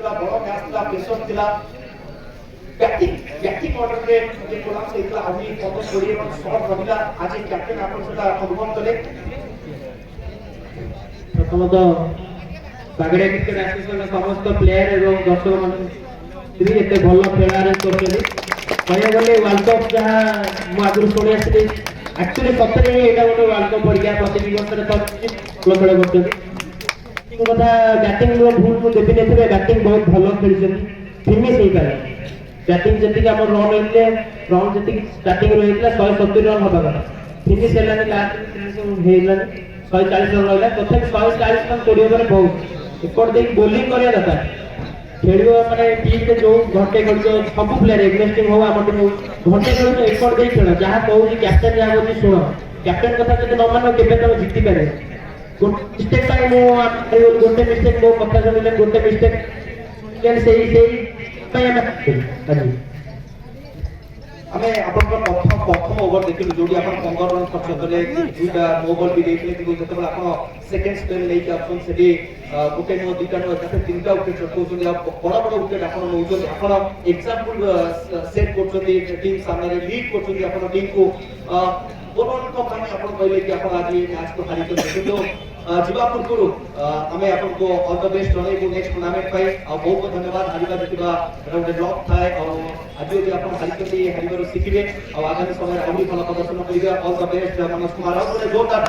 थिला बड़ मैच थिला प्रेशर थिला बैटिंग ऑर्डर रे जे कोलाप्स हेतला आज 15 20 रन शॉट रहिला आज कैप्टन आपण सेटा अनुभव कले प्रथमतः बागड़िया क्रिकेट एसोसिएशन समस्त प्लेयर एवं दर्शक मान एते भल खेल आरेंज कर गले वर्ल्ड कप जहाँ मुझे शुणी आसती एक्चुअली सतरे यहाँ गोटे वर्ल्ड कप परीक्षा प्रति वर्ष खेल कथा बैटिंग भूल मुझे देवी नहीं बैटिंग बहुत भल खेली फिनिश हो पारे बैटिंग जी आम रन होते रन जी स्टार्टिंग रही 170 रन हवा कथा फिनिश है लास्ट 140 रन रहा तथा 140 रन 20 ओवर बहुत एपट देख बोलिंग करवा दरकार खेल माने टीम के जो घंटे खेल सब प्लेयर एग्नेस्टिंग हो आम टीम घंटे खेल एपट देख खेल जहाँ कहूँ कैप्टन जहाँ कहूँ शुण कैप्टन कथा जब न मान के तुम जीति पारे मिस्टेक गोटे मिस्टेक मो कथा शुणिले गोटे मिस्टेक हमें अपन प्रथम ओवर देखिलु जोडी अपन 15 रन खर्च कले दुईटा नो बॉल भी देखले कि जतबे अपन सेकंड स्पेल ले के अपन सेडी गोटे नो दुईटा नो जते तीनटा विकेट रखौछन बड़ बड़ विकेट अपन नौछन अपन एग्जांपल सेट करछन टीम सामने लीड करछन अपन टीम को बोलन को माने अपन कहले कि अपन आज मैच को हारि कर देखिलु जीवा पूर्व हमें अपन को ऑल द बेस्ट रहे नेक्स्ट टूर्नामेंट पाई बहुत बहुत धन्यवाद हारिबा जितिबा गोटे ब्लॉक थाए और आज जो अपन हारिकती हारिबार शिखिबे और आगामी समय आहुरी भल प्रदर्शन करिबे all the best Manoj Kumar और जोरदार